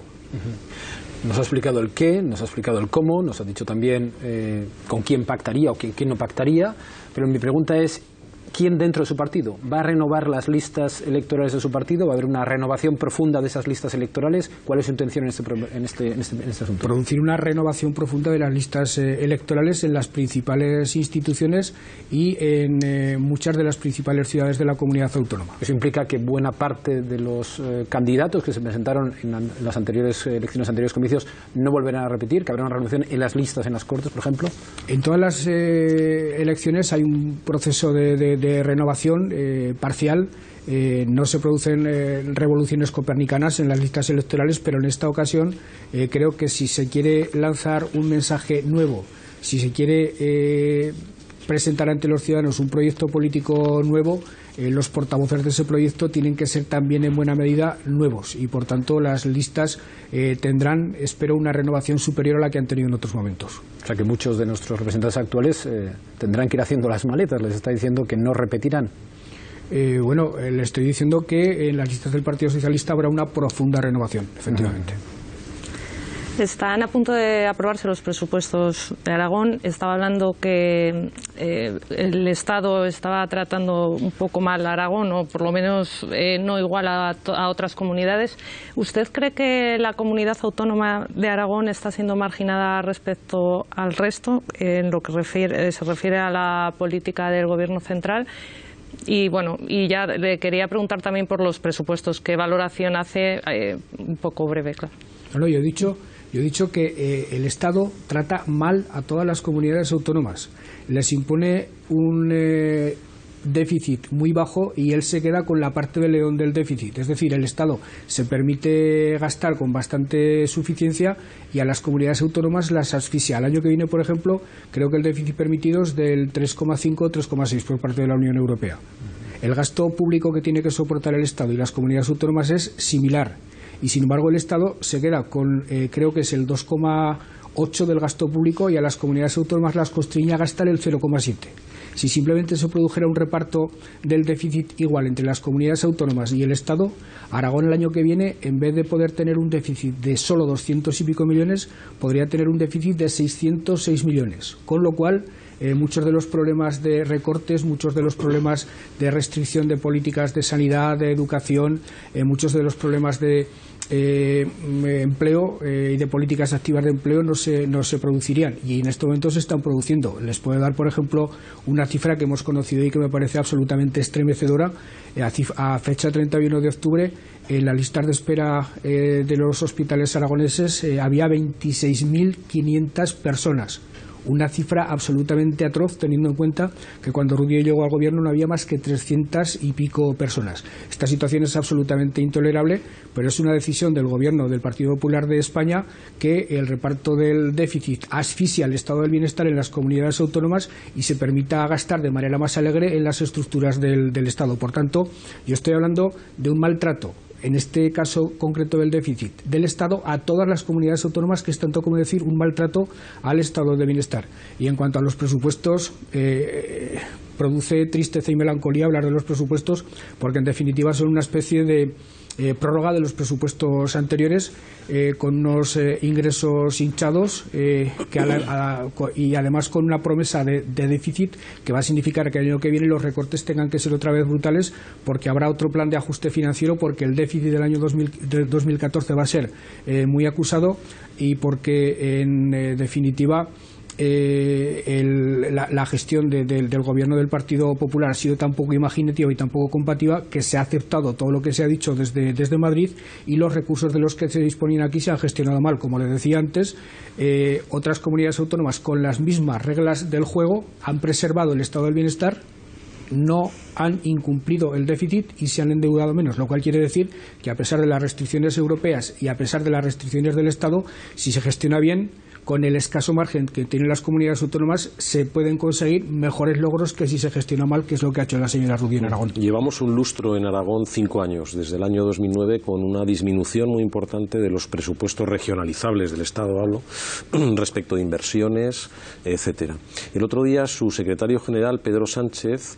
Nos ha explicado el qué, nos ha explicado el cómo, nos ha dicho también con quién pactaría o quién no pactaría, pero mi pregunta es, ¿quién dentro de su partido va a renovar las listas electorales de su partido? ¿Va a haber una renovación profunda de esas listas electorales? ¿Cuál es su intención en este asunto? Producir una renovación profunda de las listas electorales en las principales instituciones y en muchas de las principales ciudades de la comunidad autónoma. Eso implica que buena parte de los candidatos que se presentaron en las anteriores elecciones, anteriores comicios, no volverán a repetir, que habrá una renovación en las listas, en las Cortes, por ejemplo. En todas las elecciones hay un proceso de renovación parcial. No se producen revoluciones copernicanas en las listas electorales, pero en esta ocasión creo que si se quiere lanzar un mensaje nuevo, si se quiere presentar ante los ciudadanos un proyecto político nuevo, los portavoces de ese proyecto tienen que ser también en buena medida nuevos y por tanto las listas tendrán, espero, una renovación superior a la que han tenido en otros momentos. O sea que muchos de nuestros representantes actuales tendrán que ir haciendo las maletas, les está diciendo que no repetirán. Bueno, le estoy diciendo que en las listas del Partido Socialista habrá una profunda renovación, efectivamente. Están a punto de aprobarse los presupuestos de Aragón. Estaba hablando que el Estado estaba tratando un poco mal a Aragón, o por lo menos no igual a otras comunidades. ¿Usted cree que la comunidad autónoma de Aragón está siendo marginada respecto al resto en lo que se refiere a la política del Gobierno central? Y bueno, y ya le quería preguntar también por los presupuestos. ¿Qué valoración hace? Un poco breve, claro. No, yo he dicho que el Estado trata mal a todas las comunidades autónomas. Les impone un déficit muy bajo y él se queda con la parte del león del déficit. Es decir, el Estado se permite gastar con bastante suficiencia y a las comunidades autónomas las asfixia. El año que viene, por ejemplo, creo que el déficit permitido es del 3,5 o 3,6 por parte de la Unión Europea. El gasto público que tiene que soportar el Estado y las comunidades autónomas es similar. Y sin embargo el Estado se queda con, creo que es el 2,8 del gasto público y a las comunidades autónomas las constriña a gastar el 0,7. Si simplemente se produjera un reparto del déficit igual entre las comunidades autónomas y el Estado, Aragón el año que viene, en vez de poder tener un déficit de solo 200 y pico millones, podría tener un déficit de 606 millones. Con lo cual, muchos de los problemas de recortes, muchos de los problemas de restricción de políticas de sanidad, de educación, muchos de los problemas de empleo y de políticas activas de empleo no se producirían y en este momento se están produciendo. Les puedo dar, por ejemplo, una cifra que hemos conocido y que me parece absolutamente estremecedora. A fecha 31 de octubre, en las listas de espera de los hospitales aragoneses había 26.500 personas. Una cifra absolutamente atroz, teniendo en cuenta que cuando Rubio llegó al gobierno no había más que 300 y pico personas. Esta situación es absolutamente intolerable, pero es una decisión del gobierno del Partido Popular de España que el reparto del déficit asfixia al estado del bienestar en las comunidades autónomas y se permita gastar de manera más alegre en las estructuras del Estado. Por tanto, yo estoy hablando de un maltrato, en este caso concreto del déficit del Estado, a todas las comunidades autónomas, que es tanto como decir un maltrato al estado de bienestar. Y en cuanto a los presupuestos, produce tristeza y melancolía hablar de los presupuestos, porque en definitiva son una especie de prórroga de los presupuestos anteriores, con unos ingresos hinchados y además con una promesa de déficit que va a significar que el año que viene los recortes tengan que ser otra vez brutales, porque habrá otro plan de ajuste financiero, porque el déficit del año 2014 va a ser muy acusado y porque en definitiva la gestión del gobierno del Partido Popular ha sido tan poco imaginativa y tan poco compatible que se ha aceptado todo lo que se ha dicho desde Madrid y los recursos de los que se disponían aquí se han gestionado mal. Como les decía antes, otras comunidades autónomas con las mismas reglas del juego han preservado el estado del bienestar, no han incumplido el déficit y se han endeudado menos, lo cual quiere decir que a pesar de las restricciones europeas y a pesar de las restricciones del Estado, si se gestiona bien, con el escaso margen que tienen las comunidades autónomas se pueden conseguir mejores logros que si se gestiona mal, que es lo que ha hecho la señora Rubio en Aragón. Llevamos un lustro en Aragón 5 años, desde el año 2009, con una disminución muy importante de los presupuestos regionalizables del Estado, hablo, respecto de inversiones, etcétera. El otro día su secretario general, Pedro Sánchez,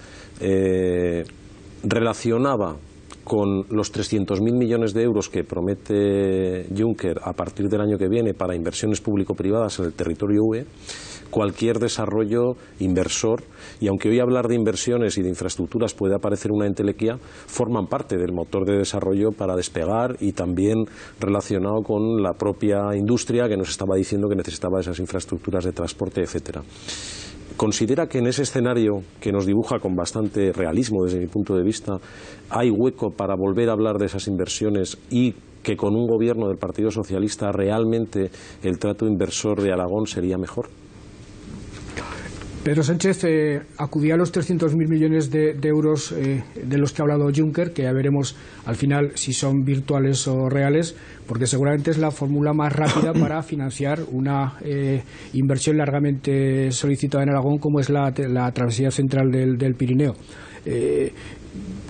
relacionaba con los 300.000 millones de euros que promete Juncker a partir del año que viene para inversiones público-privadas en el territorio UE, cualquier desarrollo inversor, y aunque hoy hablar de inversiones y de infraestructuras puede aparecer una entelequia, forman parte del motor de desarrollo para despegar, y también relacionado con la propia industria que nos estaba diciendo que necesitaba esas infraestructuras de transporte, etcétera. ¿Considera que en ese escenario, que nos dibuja con bastante realismo desde mi punto de vista, hay hueco para volver a hablar de esas inversiones y que con un gobierno del Partido Socialista realmente el trato inversor de Aragón sería mejor? Pedro Sánchez acudía a los 300.000 millones de euros de los que ha hablado Juncker, que ya veremos al final si son virtuales o reales, porque seguramente es la fórmula más rápida para financiar una inversión largamente solicitada en Aragón, como es la travesía central del Pirineo.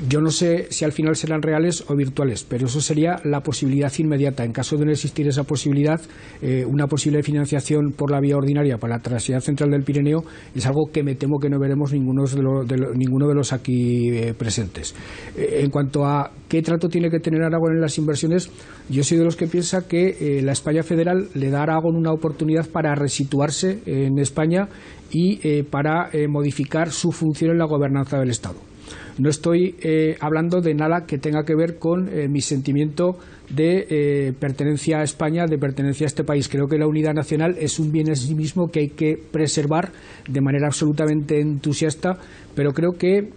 Yo no sé si al final serán reales o virtuales, pero eso sería la posibilidad inmediata. En caso de no existir esa posibilidad, una posible financiación por la vía ordinaria para la travesía central del Pirineo es algo que me temo que no veremos ninguno de los aquí presentes. En cuanto a qué trato tiene que tener Aragón en las inversiones, yo soy de los que piensa que la España federal le da a Aragón una oportunidad para resituarse en España y para modificar su función en la gobernanza del Estado. No estoy hablando de nada que tenga que ver con mi sentimiento de pertenencia a España, de pertenencia a este país. Creo que la unidad nacional es un bien en sí mismo que hay que preservar de manera absolutamente entusiasta, pero creo que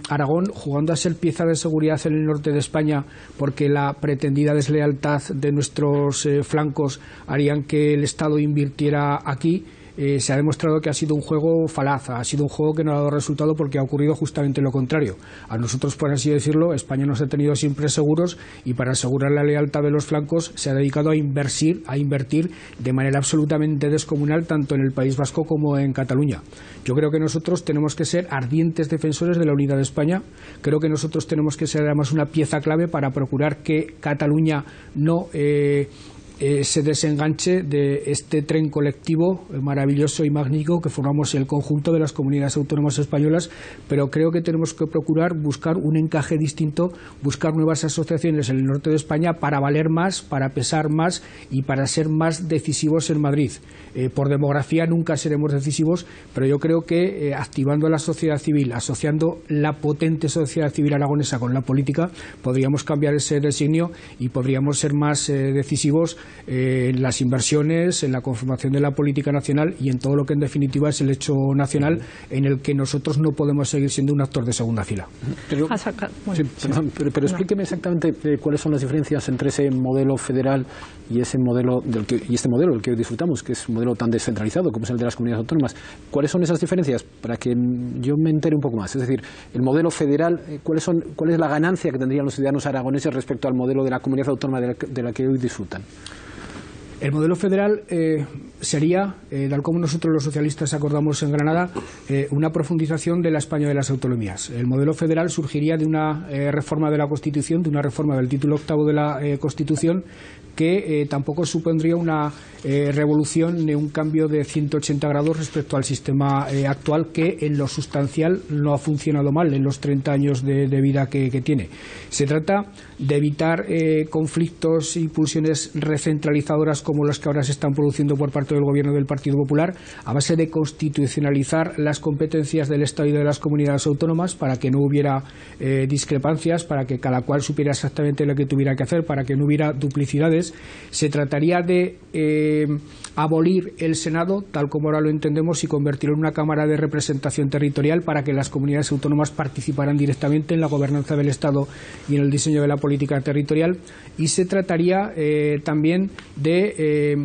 Aragón, jugando a ser pieza de seguridad en el norte de España, porque la pretendida deslealtad de nuestros flancos harían que el Estado invirtiera aquí, se ha demostrado que ha sido un juego falaz, ha sido un juego que no ha dado resultado porque ha ocurrido justamente lo contrario. A nosotros, por así decirlo, España nos ha tenido siempre seguros, y para asegurar la lealtad de los flancos se ha dedicado a invertir de manera absolutamente descomunal, tanto en el País Vasco como en Cataluña. Yo creo que nosotros tenemos que ser ardientes defensores de la unidad de España. Creo que nosotros tenemos que ser además una pieza clave para procurar que Cataluña no se desenganche de este tren colectivo maravilloso y magnífico que formamos el conjunto de las comunidades autónomas españolas, pero creo que tenemos que procurar buscar un encaje distinto, buscar nuevas asociaciones en el norte de España para valer más, para pesar más y para ser más decisivos en Madrid. Por demografía nunca seremos decisivos, pero yo creo que activando a la sociedad civil, asociando la potente sociedad civil aragonesa con la política, podríamos cambiar ese designio y podríamos ser más decisivos en las inversiones, en la conformación de la política nacional y en todo lo que en definitiva es el hecho nacional, en el que nosotros no podemos seguir siendo un actor de segunda fila. Pero explíqueme exactamente cuáles son las diferencias entre ese modelo federal y este modelo del que hoy disfrutamos, que es un modelo tan descentralizado como es el de las comunidades autónomas. ¿Cuáles son esas diferencias? Para que yo me entere un poco más. Es decir, el modelo federal, ¿cuál es la ganancia que tendrían los ciudadanos aragoneses respecto al modelo de la comunidad autónoma de la que hoy disfrutan? El modelo federal sería, tal como nosotros los socialistas acordamos en Granada, una profundización de la España de las autonomías. El modelo federal surgiría de una reforma de la Constitución, de una reforma del título octavo de la Constitución, que tampoco supondría una revolución ni un cambio de 180 grados respecto al sistema actual, que en lo sustancial no ha funcionado mal en los 30 años de vida que tiene. Se trata de evitar conflictos y pulsiones recentralizadoras como las que ahora se están produciendo por parte del gobierno del Partido Popular, a base de constitucionalizar las competencias del Estado y de las comunidades autónomas para que no hubiera discrepancias, para que cada cual supiera exactamente lo que tuviera que hacer, para que no hubiera duplicidades. Se trataría de abolir el Senado, tal como ahora lo entendemos, y convertirlo en una Cámara de representación territorial para que las comunidades autónomas participaran directamente en la gobernanza del Estado y en el diseño de la política territorial. Y se trataría también de de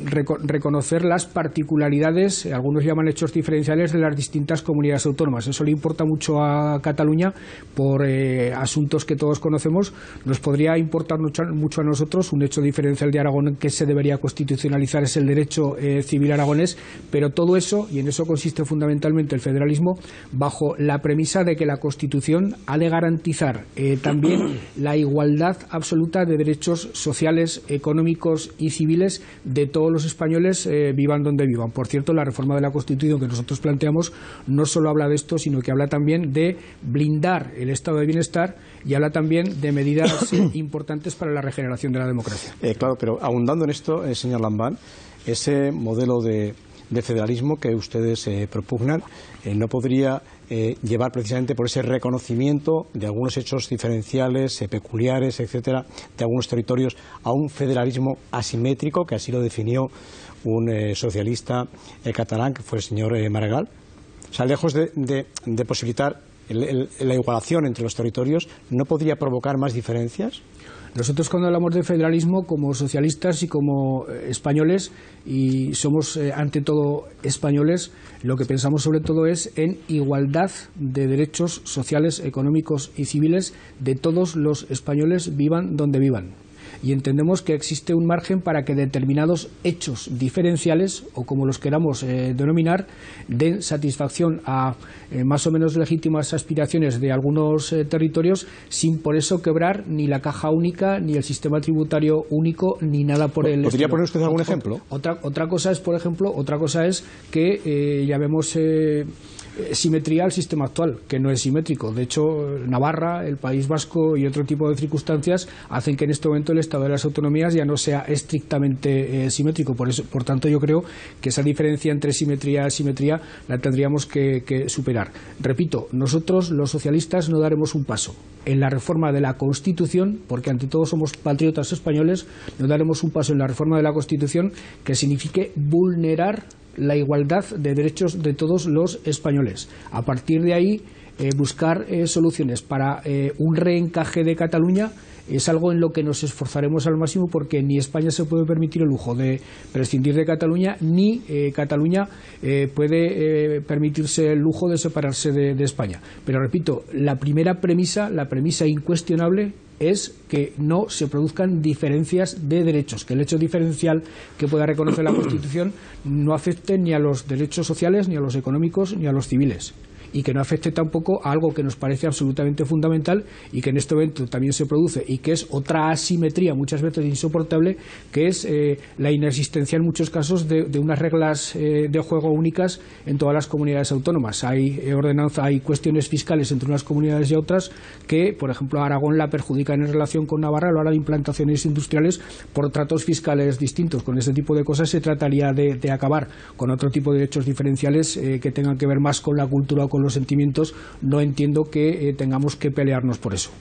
reconocer las particularidades, algunos llaman hechos diferenciales, de las distintas comunidades autónomas. Eso le importa mucho a Cataluña por asuntos que todos conocemos. Nos podría importar mucho a nosotros. Un hecho diferencial de Aragón que se debería constitucionalizar es el derecho civil aragonés, pero todo eso, y en eso consiste fundamentalmente el federalismo, bajo la premisa de que la Constitución ha de garantizar también la igualdad absoluta de derechos sociales, económicos y civiles de todos los españoles, vivan donde vivan. Por cierto, la reforma de la Constitución que nosotros planteamos no solo habla de esto, sino que habla también de blindar el estado de bienestar y habla también de medidas importantes para la regeneración de la democracia. Claro, pero ahondando en esto, señor Lambán, ese modelo de federalismo que ustedes propugnan no podría llevar precisamente por ese reconocimiento de algunos hechos diferenciales, peculiares, etcétera, de algunos territorios, a un federalismo asimétrico, que así lo definió un socialista catalán, que fue el señor Maragall. O sea, lejos de posibilitar la igualación entre los territorios, ¿no podría provocar más diferencias? Nosotros, cuando hablamos de federalismo, como socialistas y como españoles, y somos ante todo españoles, lo que pensamos sobre todo es en igualdad de derechos sociales, económicos y civiles de todos los españoles, vivan donde vivan. Y entendemos que existe un margen para que determinados hechos diferenciales, o como los queramos denominar, den satisfacción a más o menos legítimas aspiraciones de algunos territorios, sin por eso quebrar ni la caja única, ni el sistema tributario único, ni nada por el estilo. ¿Podría poner usted algún ejemplo? Otra cosa es, por ejemplo, que llamemos simetría al sistema actual, que no es simétrico. De hecho, Navarra, el País Vasco y otro tipo de circunstancias hacen que en este momento el Estado de las Autonomías ya no sea estrictamente simétrico. Por tanto, yo creo que esa diferencia entre simetría y asimetría la tendríamos que superar. Repito, nosotros los socialistas no daremos un paso en la reforma de la Constitución, porque ante todo somos patriotas españoles, no daremos un paso en la reforma de la Constitución que signifique vulnerar la igualdad de derechos de todos los españoles. A partir de ahí, buscar soluciones para un reencaje de Cataluña es algo en lo que nos esforzaremos al máximo, porque ni España se puede permitir el lujo de prescindir de Cataluña, ni Cataluña puede permitirse el lujo de separarse de España. Pero repito, la premisa incuestionable es que no se produzcan diferencias de derechos, que el hecho diferencial que pueda reconocer la Constitución no afecte ni a los derechos sociales, ni a los económicos, ni a los civiles, y que no afecte tampoco a algo que nos parece absolutamente fundamental y que en este momento también se produce, y que es otra asimetría muchas veces insoportable, que es la inexistencia en muchos casos de unas reglas de juego únicas en todas las comunidades autónomas. Hay cuestiones fiscales entre unas comunidades y otras que, por ejemplo, a Aragón la perjudican en relación con Navarra a la hora de implantaciones industriales por tratos fiscales distintos. Con ese tipo de cosas se trataría de acabar. Con otro tipo de derechos diferenciales que tengan que ver más con la cultura o con los sentimientos, no entiendo que tengamos que pelearnos por eso.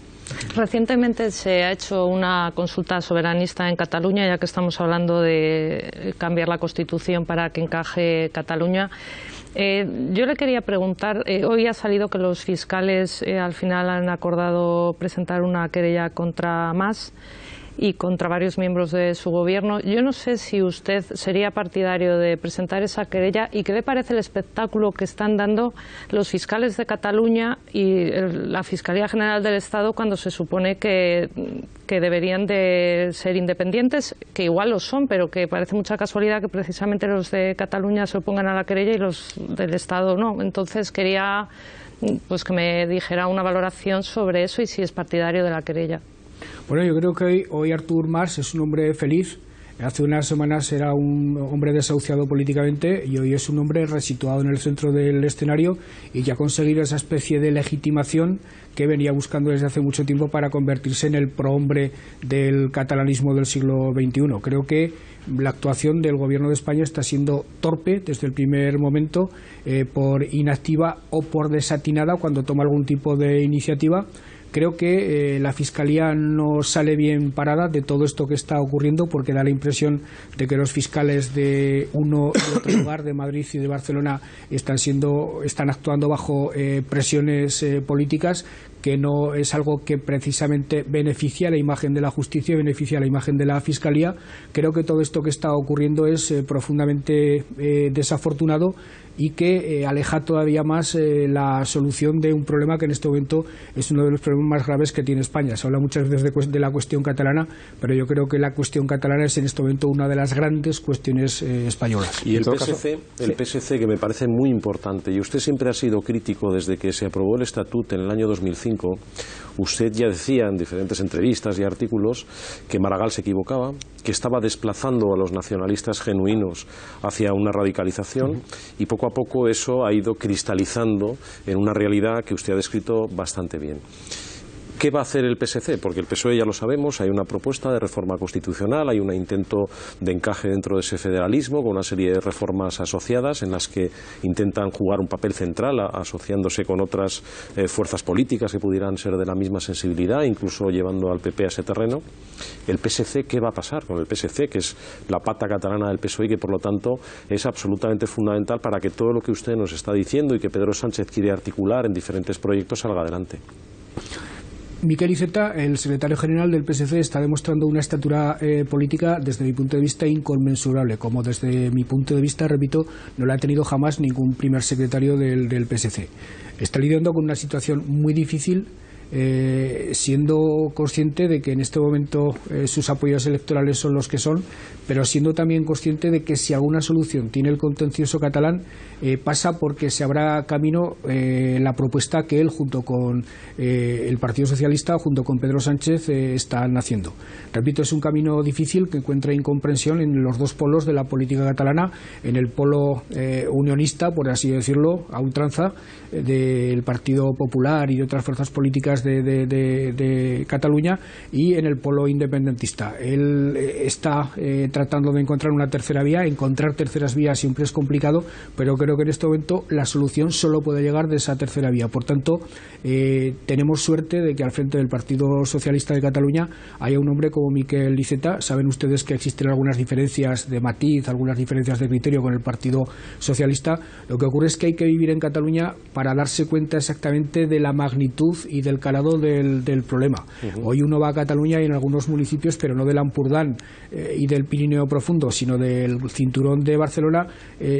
Recientemente se ha hecho una consulta soberanista en Cataluña, ya que estamos hablando de cambiar la Constitución para que encaje Cataluña. Yo le quería preguntar, hoy ha salido que los fiscales al final han acordado presentar una querella contra Mas y contra varios miembros de su gobierno. Yo no sé si usted sería partidario de presentar esa querella, y qué le parece el espectáculo que están dando los fiscales de Cataluña y la Fiscalía General del Estado, cuando se supone que deberían de ser independientes, que igual lo son, pero que parece mucha casualidad que precisamente los de Cataluña se opongan a la querella y los del Estado no. Entonces quería que me dijera una valoración sobre eso y si es partidario de la querella. Bueno, yo creo que hoy Artur Mas es un hombre feliz. Hace unas semanas era un hombre desahuciado políticamente y hoy es un hombre resituado en el centro del escenario y que ha conseguido esa especie de legitimación que venía buscando desde hace mucho tiempo para convertirse en el prohombre del catalanismo del siglo XXI. Creo que la actuación del Gobierno de España está siendo torpe desde el primer momento, por inactiva o por desatinada cuando toma algún tipo de iniciativa. Creo que la Fiscalía no sale bien parada de todo esto que está ocurriendo, porque da la impresión de que los fiscales de uno y otro lugar, de Madrid y de Barcelona, están actuando bajo presiones políticas que no es algo que precisamente beneficia a la imagen de la justicia y beneficia a la imagen de la Fiscalía. Creo que todo esto que está ocurriendo es profundamente desafortunado y que aleja todavía más la solución de un problema que en este momento es uno de los problemas más graves que tiene España. Se habla muchas veces de la cuestión catalana, pero yo creo que la cuestión catalana es en este momento una de las grandes cuestiones españolas. Y el PSC, que me parece muy importante, y usted siempre ha sido crítico desde que se aprobó el Estatut en el año 2005, usted ya decía en diferentes entrevistas y artículos que Maragall se equivocaba, que estaba desplazando a los nacionalistas genuinos hacia una radicalización, y poco a poco eso ha ido cristalizando en una realidad que usted ha descrito bastante bien. ¿Qué va a hacer el PSC? Porque el PSOE ya lo sabemos, hay una propuesta de reforma constitucional, hay un intento de encaje dentro de ese federalismo con una serie de reformas asociadas en las que intentan jugar un papel central asociándose con otras fuerzas políticas que pudieran ser de la misma sensibilidad, incluso llevando al PP a ese terreno. El PSC, ¿qué va a pasar con el PSC? Que es la pata catalana del PSOE y que por lo tanto es absolutamente fundamental para que todo lo que usted nos está diciendo y que Pedro Sánchez quiere articular en diferentes proyectos salga adelante. Miquel Iceta, el secretario general del PSC, está demostrando una estatura política desde mi punto de vista inconmensurable, como desde mi punto de vista, repito, no la ha tenido jamás ningún primer secretario del PSC. Está lidiando con una situación muy difícil, siendo consciente de que en este momento sus apoyos electorales son los que son, pero siendo también consciente de que si alguna solución tiene el contencioso catalán, pasa porque se abra camino la propuesta que él junto con el Partido Socialista, junto con Pedro Sánchez, están haciendo. Repito, es un camino difícil que encuentra incomprensión en los dos polos de la política catalana, en el polo unionista, por así decirlo, a ultranza, del Partido Popular y de otras fuerzas políticas de Cataluña, y en el polo independentista. Él está tratando de encontrar una tercera vía. Encontrar terceras vías siempre es complicado, pero creo que en este momento la solución solo puede llegar de esa tercera vía. Por tanto, tenemos suerte de que al frente del Partido Socialista de Cataluña haya un hombre como Miquel Iceta. Saben ustedes que existen algunas diferencias de matiz, algunas diferencias de criterio con el Partido Socialista. Lo que ocurre es que hay que vivir en Cataluña para darse cuenta exactamente de la magnitud y del calado del problema. Hoy uno va a Cataluña y en algunos municipios, pero no del Ampurdán y del Pirineo profundo, sino del cinturón de Barcelona,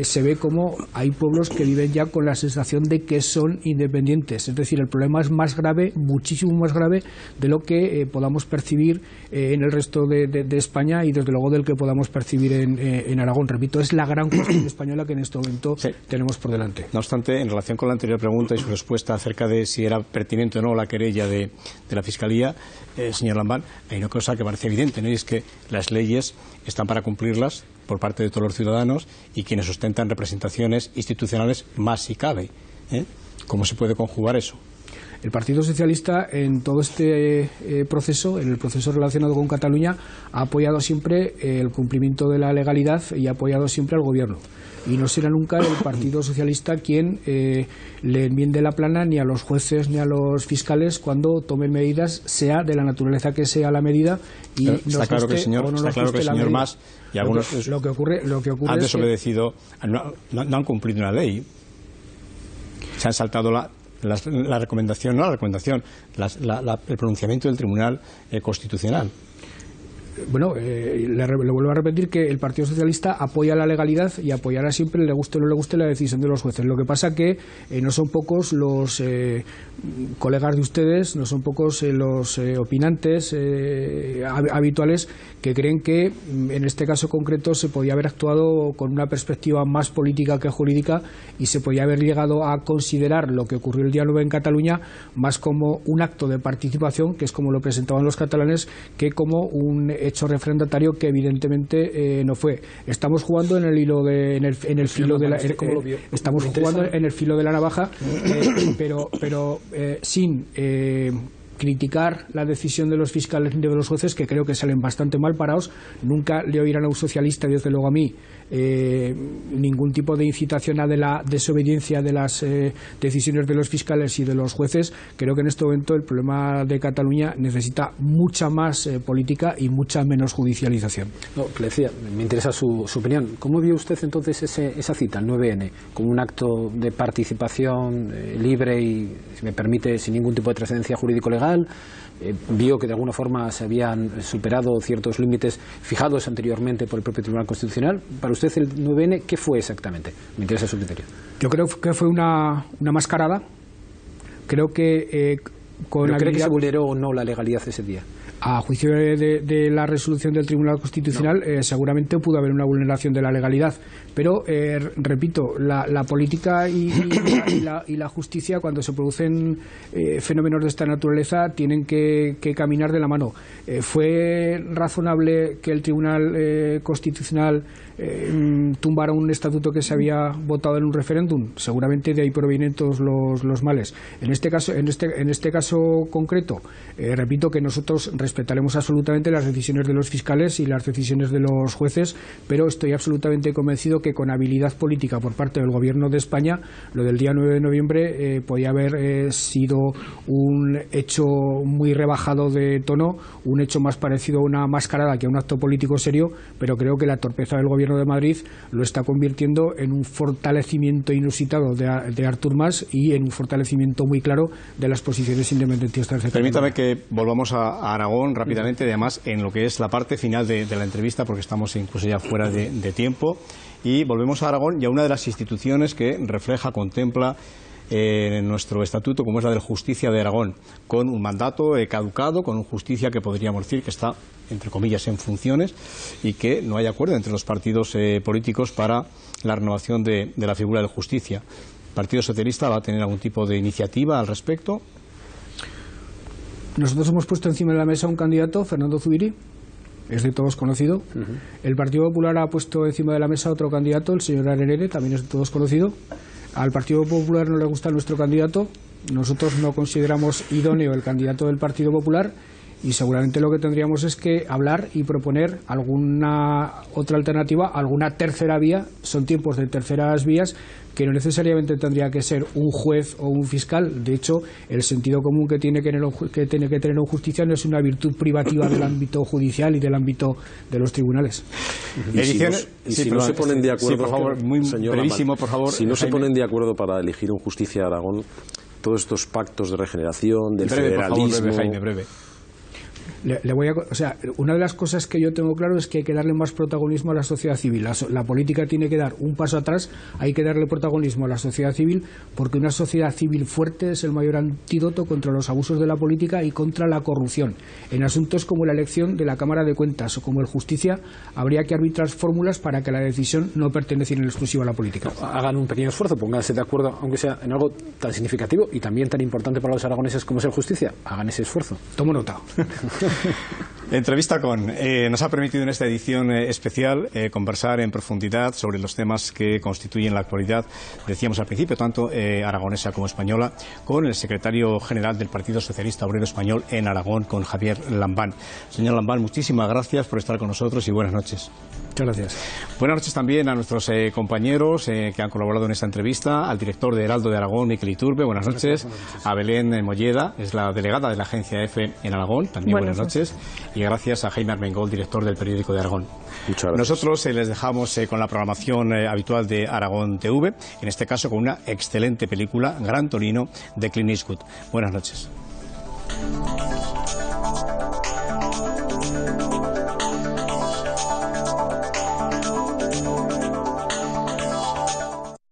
se ve como hay pueblos que viven ya con la sensación de que son independientes. Es decir, el problema es más grave, muchísimo más grave de lo que podamos percibir en el resto de España y desde luego del que podamos percibir en Aragón. Repito, es la gran cuestión española que en este momento tenemos por delante. No obstante, en relación con la anterior pregunta y su respuesta acerca de si era pertinente o no la querella de la Fiscalía, señor Lambán, hay una cosa que parece evidente, ¿no? Y es que las leyes están para cumplirlas por parte de todos los ciudadanos y quienes ostentan representaciones institucionales más si cabe. ¿Cómo se puede conjugar eso? El Partido Socialista en todo este proceso, en el proceso relacionado con Cataluña, ha apoyado siempre el cumplimiento de la legalidad y ha apoyado siempre al Gobierno. Y no será nunca el Partido Socialista quien le enmiende la plana ni a los jueces ni a los fiscales cuando tomen medidas, sea de la naturaleza que sea la medida. Y está claro que el señor Mas y algunos lo que ocurre han desobedecido, no han cumplido una ley. Se han saltado la recomendación, no la recomendación, el pronunciamiento del Tribunal Constitucional. Bueno, le vuelvo a repetir que el Partido Socialista apoya la legalidad y apoyará siempre, le guste o no le guste, la decisión de los jueces. Lo que pasa que no son pocos los colegas de ustedes, no son pocos los opinantes habituales que creen que en este caso concreto se podía haber actuado con una perspectiva más política que jurídica y se podía haber llegado a considerar lo que ocurrió el día 9 en Cataluña más como un acto de participación, que es como lo presentaban los catalanes, que como un hecho refrendatario que evidentemente no fue. Estamos jugando en el hilo en el filo de la estamos jugando en el filo de la navaja, pero sin criticar la decisión de los fiscales y de los jueces, que creo que salen bastante mal parados. Nunca le oirán a un socialista, y desde luego a mí, ningún tipo de incitación a la desobediencia de las decisiones de los fiscales y de los jueces. Creo que en este momento el problema de Cataluña necesita mucha más política y mucha menos judicialización. No, le decía, me interesa su opinión. ¿Cómo vio usted entonces esa cita, el 9N, como un acto de participación libre y, si me permite, sin ningún tipo de trascendencia jurídico-legal? Vio que de alguna forma se habían superado ciertos límites fijados anteriormente por el propio Tribunal Constitucional. Para usted el 9N, ¿qué fue exactamente? Me interesa su criterio. Yo creo que fue una mascarada. Creo que ¿cree que se vulneró o no la legalidad ese día? A juicio de la resolución del Tribunal Constitucional, seguramente pudo haber una vulneración de la legalidad. Pero, repito, la política y la justicia, cuando se producen fenómenos de esta naturaleza, tienen que caminar de la mano. ¿Fue razonable que el Tribunal Constitucional tumbara un estatuto que se había votado en un referéndum? Seguramente de ahí provienen todos los males. En este caso concreto, repito que nosotros respetaremos absolutamente las decisiones de los fiscales y las decisiones de los jueces, pero estoy absolutamente convencido que con habilidad política por parte del Gobierno de España, lo del día 9 de noviembre podía haber sido un hecho muy rebajado de tono, un hecho más parecido a una mascarada que a un acto político serio, pero creo que la torpeza del Gobierno de Madrid lo está convirtiendo en un fortalecimiento inusitado de Artur Mas y en un fortalecimiento muy claro de las posiciones independentistas. Permítame que volvamos a Aragón rápidamente, además en lo que es la parte final de la entrevista, porque estamos incluso ya fuera de tiempo, y volvemos a Aragón y a una de las instituciones que refleja, contempla en nuestro estatuto, como es la de Justicia de Aragón, con un mandato caducado, con un justicia que podríamos decir que está, entre comillas, en funciones, y que no hay acuerdo entre los partidos políticos para la renovación de la figura del justicia. ¿El Partido Socialista va a tener algún tipo de iniciativa al respecto? Nosotros hemos puesto encima de la mesa un candidato, Fernando Zubiri, es de todos conocido. El Partido Popular ha puesto encima de la mesa otro candidato, el señor Arerere, también es de todos conocido. Al Partido Popular no le gusta nuestro candidato, nosotros no consideramos idóneo el candidato del Partido Popular, y seguramente lo que tendríamos es que hablar y proponer alguna otra alternativa, alguna tercera vía. Son tiempos de terceras vías que no necesariamente tendría que ser un juez o un fiscal. De hecho, el sentido común que tiene que tener un justicia no es una virtud privativa del ámbito judicial y del ámbito de los tribunales. Si no se ponen de acuerdo, por favor, muy brevísimo, por favor. Si no se ponen de acuerdo para elegir un justicia de Aragón, todos estos pactos de regeneración, del federalismo... Por favor, Jaime, breve. Una de las cosas que yo tengo claro es que hay que darle más protagonismo a la sociedad civil. La política tiene que dar un paso atrás, hay que darle protagonismo a la sociedad civil, porque una sociedad civil fuerte es el mayor antídoto contra los abusos de la política y contra la corrupción. En asuntos como la elección de la Cámara de Cuentas o como el Justicia, habría que arbitrar fórmulas para que la decisión no perteneciera en exclusiva a la política. Hagan un pequeño esfuerzo, pónganse de acuerdo, aunque sea en algo tan significativo y también tan importante para los aragoneses como es el Justicia. Hagan ese esfuerzo. Tomo nota. Entrevista nos ha permitido en esta edición especial conversar en profundidad sobre los temas que constituyen la actualidad, decíamos al principio, tanto aragonesa como española, con el secretario general del Partido Socialista Obrero Español en Aragón, con Javier Lambán. Señor Lambán, muchísimas gracias por estar con nosotros y buenas noches. Muchas gracias. Buenas noches también a nuestros compañeros que han colaborado en esta entrevista, al director de Heraldo de Aragón, Miquel Iturbe, buenas noches, a Belén Molleda, es la delegada de la agencia EFE en Aragón, también buenas noches, y gracias a Jaime Armengol, director del periódico de Aragón. Muchas gracias. Nosotros les dejamos con la programación habitual de Aragón TV, en este caso con una excelente película, Gran Torino, de Clint Eastwood. Buenas noches.